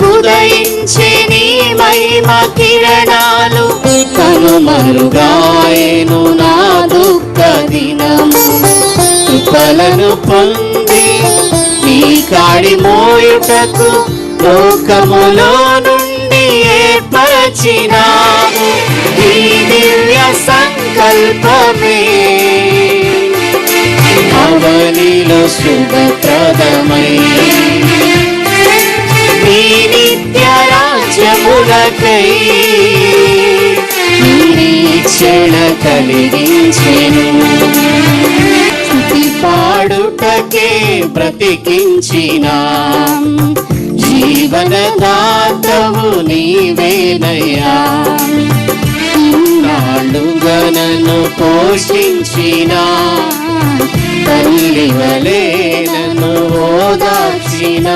ఉదయించే నీ మహిమ కిరణాలు కనుమరుగాయెను నా దుఃఖ దినము. కృపలను పొంది నీ కాడి మోయుటకు లోకములో నుండి ఏర్పరచినావు. ఈ దివ్య సంకల్పమే అవనిలో శుభప్రదమై నీ నిత్య రాజ్యములకై నిరీక్షణ కలిగించెను. స్తుతి పాడుటకే బ్రతికించిన జీవనదాతవు నీవేనయ్యా. ఇన్నాళ్ళుగా నన్ను పోషించిన తల్లి వలె నన్ను ఓదార్చిన